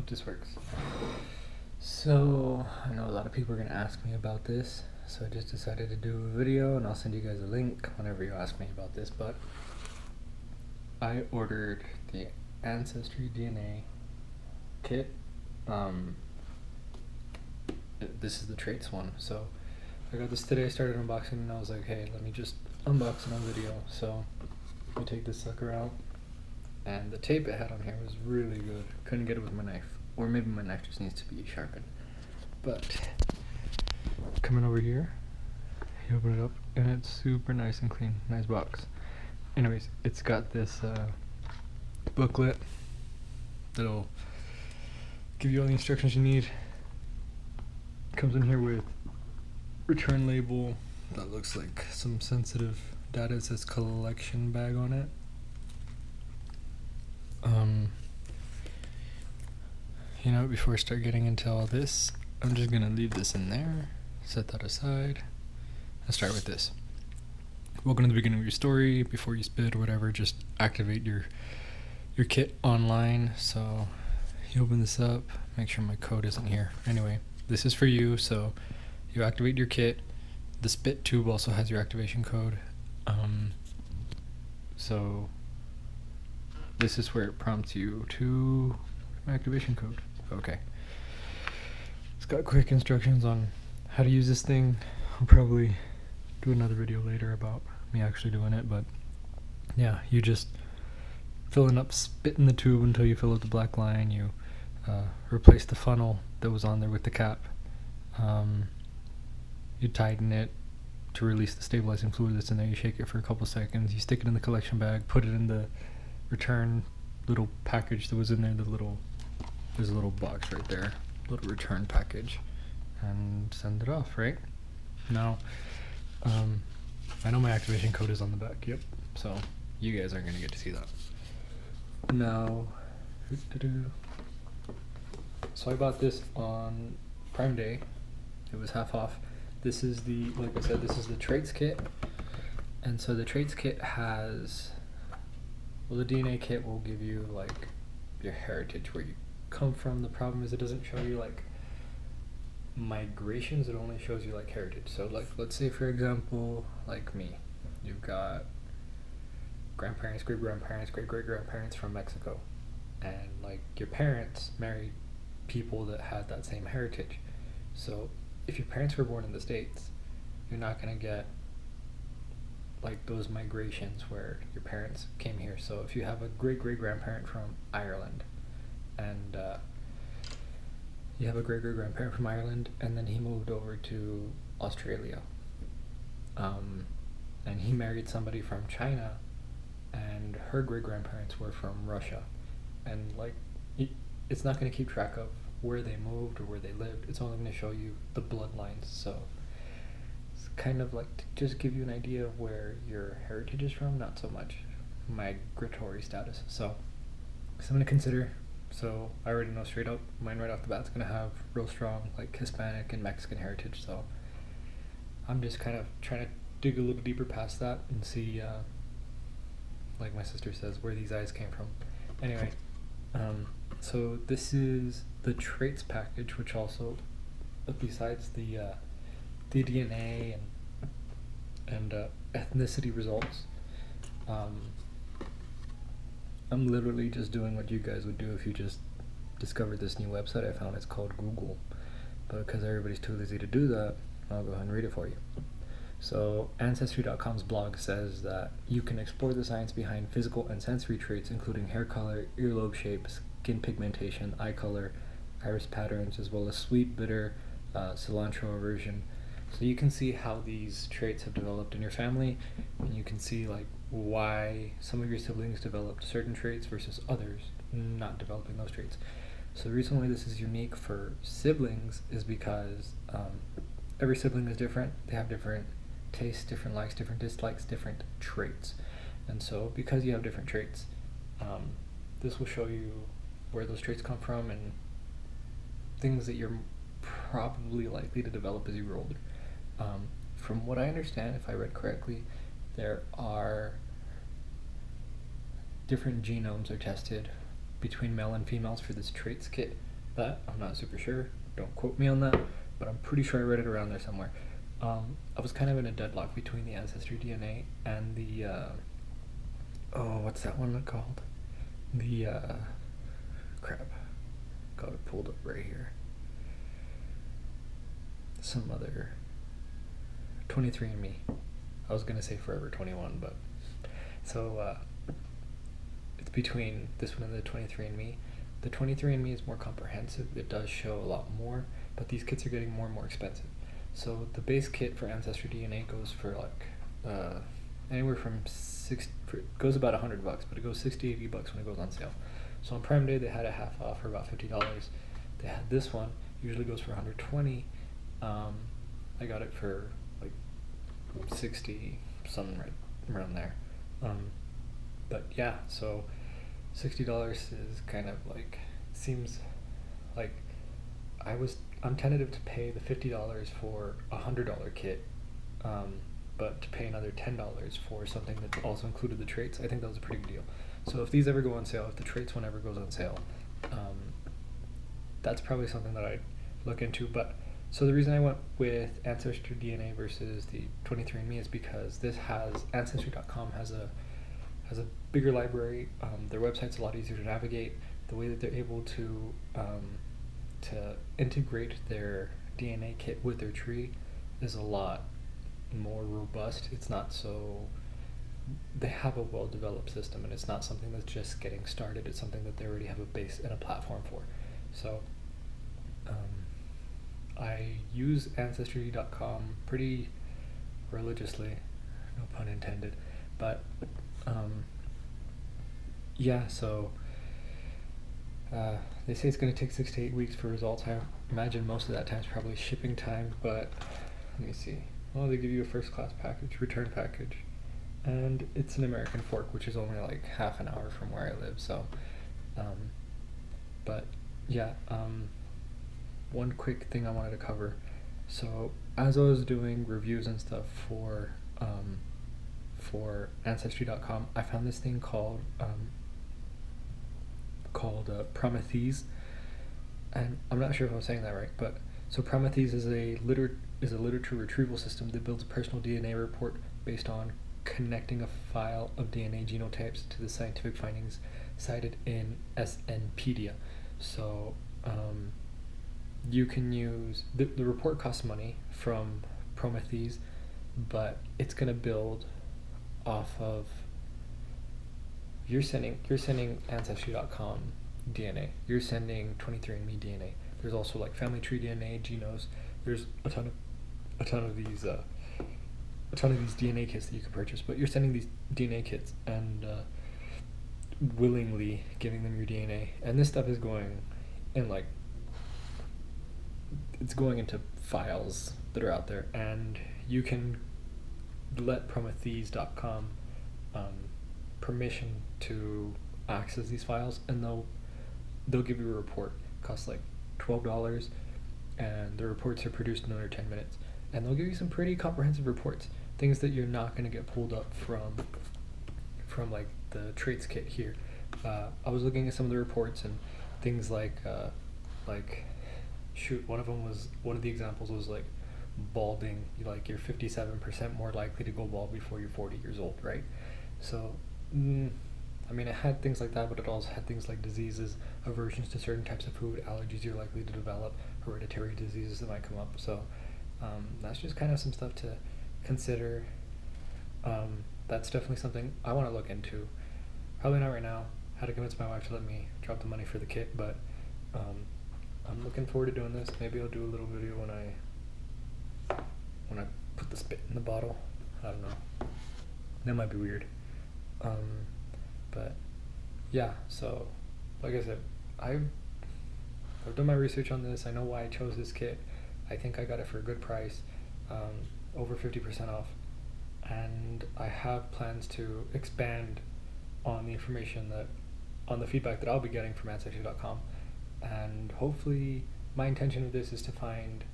hope this works. So, I know a lot of people are going to ask me about this, so I just decided to do a video, and I'll send you guys a link whenever you ask me about this, but I ordered the Ancestry DNA kit. This is the traits one, so I got this today. I started unboxing and I was like, hey, let me just unbox it on video. So let me take this sucker out, and the tape it had on here was really good. Couldn't get it with my knife, or maybe my knife just needs to be sharpened. But coming over here, you open it up and it's super nice and clean. Nice box. Anyways, it's got this booklet that'll give you all the instructions you need. Comes in here with return label that looks like some sensitive data. It says collection bag on it. You know, before I start getting into all this, I'm just gonna leave this in there, set that aside. Let's start with this. Welcome to the beginning of your story. Before you spit or whatever, just activate your kit online. So you open this up, make sure my code isn't here. Anyway, this is for you, so you activate your kit. The spit tube also has your activation code. So this is where it prompts you to activation code. Okay. It's got quick instructions on how to use this thing. I'll probably do another video later about me actually doing it, but yeah, you just filling up spit in the tube until you fill up the black line. You replace the funnel that was on there with the cap. You tighten it to release the stabilizing fluid that's in there. You shake it for a couple seconds. You stick it in the collection bag, put it in the return little package that was in there. There's a little box right there, little return package, and send it off. Right now, I know my activation code is on the back. Yep. So you guys aren't gonna get to see that. Now, so I bought this on Prime Day. It was half off. This is the, like I said, this is the traits kit. And so the traits kit has, well, the DNA kit will give you like your heritage, where you come from. The problem is it doesn't show you like migrations, it only shows you like heritage. So like, let's say for example, like me, you've got grandparents, great-grandparents, great-great-grandparents from Mexico, and like your parents married people that had that same heritage. So if your parents were born in the States, you're not going to get like those migrations where your parents came here. So if you have a great-great-grandparent from Ireland, and you have a great-great-grandparent from Ireland, and then he moved over to Australia, and he married somebody from China, and her great-grandparents were from Russia, and like it's not going to keep track of where they moved or where they lived. It's only going to show you the bloodlines. So it's kind of like to just give you an idea of where your heritage is from, not so much migratory status. So something to consider. So I already know straight up, mine right off the bat is going to have real strong like Hispanic and Mexican heritage. So I'm just kind of trying to dig a little deeper past that and see, like my sister says, where these eyes came from. Anyway, so this is the traits package, which also, besides the DNA and ethnicity results, I'm literally just doing what you guys would do if you just discovered this new website I found. It's called Google, but because everybody's too lazy to do that, I'll go ahead and read it for you. So Ancestry.com's blog says that you can explore the science behind physical and sensory traits, including hair color, earlobe shape, skin pigmentation, eye color, iris patterns, as well as sweet, bitter, cilantro aversion. So you can see how these traits have developed in your family, and you can see like why some of your siblings developed certain traits versus others not developing those traits. So the reason why this is unique for siblings is because every sibling is different. They have different tastes, different likes, different dislikes, different traits. And so because you have different traits, this will show you where those traits come from and things that you're probably likely to develop as you grow older. From what I understand, if I read correctly, there are different genomes are tested between male and females for this traits kit, That I'm not super sure. Don't quote me on that, but I'm pretty sure I read it around there somewhere. I was kind of in a deadlock between the Ancestry DNA and the oh, what's that one called? The crap, got it pulled up right here. Some other 23andMe. I was gonna say Forever 21, but so it's between this one and the 23andMe. The 23andMe is more comprehensive. It does show a lot more, but these kits are getting more and more expensive. So the base kit for Ancestry DNA goes for like anywhere from goes about $100, but it goes $60-$80 when it goes on sale. So on Prime Day they had a half off for about $50. They had this one, usually goes for $120. I got it for like 60 something, right around there. But yeah, so $60 is kind of like, seems like I'm tentative to pay the $50 for a $100 kit, but to pay another $10 for something that also included the traits, I think that was a pretty good deal. So if these ever go on sale, if the traits one ever goes on sale, that's probably something that I'd look into. But so the reason I went with Ancestry DNA versus the 23andMe is because this has Ancestry.com has a bigger library. Their website's a lot easier to navigate. The way that they're able to integrate their DNA kit with their tree is a lot more robust. It's not so, they have a well-developed system, and it's not something that's just getting started. It's something that they already have a base and a platform for. So I use Ancestry.com pretty religiously, no pun intended, but yeah, so they say it's going to take 6 to 8 weeks for results. I imagine most of that time is probably shipping time, but let me see. Well, they give you a first class package, return package, and it's an American fork, which is only like half an hour from where I live. So but yeah, one quick thing I wanted to cover. So as I was doing reviews and stuff for Ancestry.com, I found this thing called Prometheus, and I'm not sure if I'm saying that right, but so Prometheus is a literature retrieval system that builds a personal DNA report based on connecting a file of DNA genotypes to the scientific findings cited in SNpedia. So you can use the report costs money from Prometheus, but it's going to build off of you're sending Ancestry.com DNA, you're sending 23andMe DNA. There's also like family tree DNA, Genos. There's a ton of these DNA kits that you can purchase, but you're sending these DNA kits and willingly giving them your DNA, and this stuff is going in like, it's going into files that are out there, and you can let Prometheus.com permission to access these files, and they'll give you a report. It costs like $12, and the reports are produced in under 10 minutes, and they'll give you some pretty comprehensive reports, things that you're not going to get pulled up from like the traits kit here. I was looking at some of the reports, and things like shoot, one of the examples was like balding, like you're 57% more likely to go bald before you're 40 years old, right? So I mean, it had things like that, but it also had things like diseases, aversions to certain types of food, allergies you're likely to develop, hereditary diseases that might come up. So that's just kind of some stuff to consider. That's definitely something I want to look into. Probably not right now. Had to convince my wife to let me drop the money for the kit, but I'm looking forward to doing this. Maybe I'll do a little video when I put the spit in the bottle. I don't know. That might be weird. But yeah, so like I said, I've done my research on this. I know why I chose this kit. I think I got it for a good price, over 50% off, and I have plans to expand on the information on the feedback that I'll be getting from Ancestry.com, and hopefully my intention of this is to find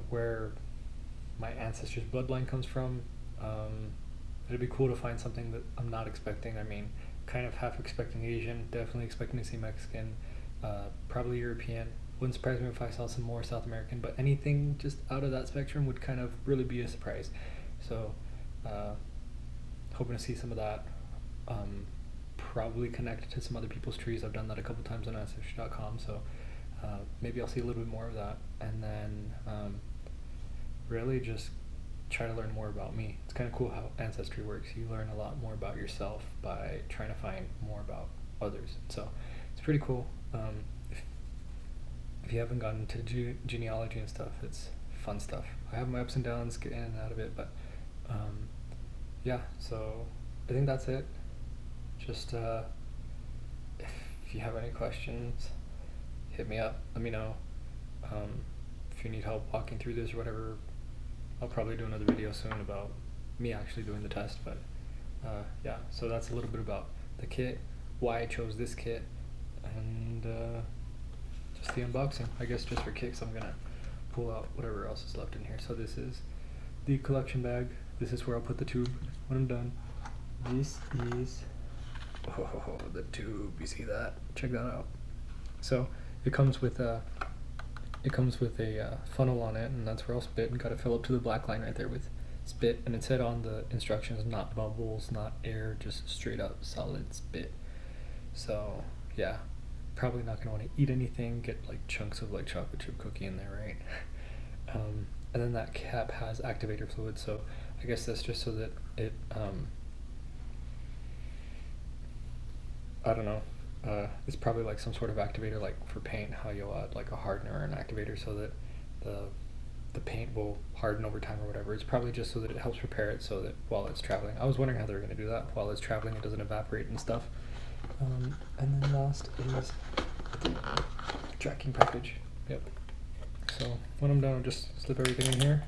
where my ancestors' bloodline comes from. It'd be cool to find something that I'm not expecting. I mean, kind of half expecting Asian, definitely expecting to see Mexican, probably European. Wouldn't surprise me if I saw some more South American, but anything just out of that spectrum would kind of really be a surprise. So hoping to see some of that. Probably connect to some other people's trees. I've done that a couple times on Ancestry.com, so maybe I'll see a little bit more of that. And then really just try to learn more about me. It's kind of cool how Ancestry works. You learn a lot more about yourself by trying to find more about others. So it's pretty cool. If you haven't gotten into genealogy and stuff, it's fun stuff. I have my ups and downs, get in and out of it, but yeah, so I think that's it. Just if you have any questions, hit me up, let me know. If you need help walking through this or whatever, I'll probably do another video soon about me actually doing the test, but yeah, so that's a little bit about the kit, why I chose this kit, and just the unboxing. I guess just for kicks, I'm gonna pull out whatever else is left in here. So this is the collection bag. This is where I'll put the tube when I'm done. This is, oh, the tube, you see that? Check that out. So it comes with a funnel on it, and that's where I'll spit, and gotta fill up to the black line right there with spit. And it said on the instructions, not bubbles, not air, just straight up solid spit. So yeah, probably not gonna want to eat anything, get like chunks of like chocolate chip cookie in there, right? And then that cap has activator fluid, so I guess that's just so that it I don't know, it's probably like some sort of activator, like for paint, how you'll add like a hardener or an activator so that the paint will harden over time or whatever. It's probably just so that it helps prepare it so that while it's traveling. I was wondering how they were going to do that. While it's traveling, it doesn't evaporate and stuff. And then last is the tracking package. Yep. So when I'm done, I'll just slip everything in here,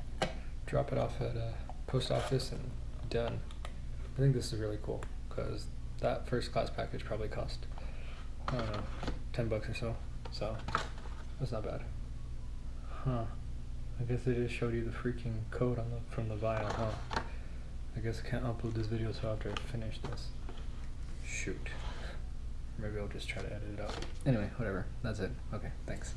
drop it off at a post office, and done. I think this is really cool because that first class package probably cost, I don't know, $10 or so. So that's not bad. Huh. I guess they just showed you the freaking code on from the vial, huh? I guess I can't upload this video so after I finish this. Shoot. Maybe I'll just try to edit it out. Anyway, whatever. That's it. Okay, thanks.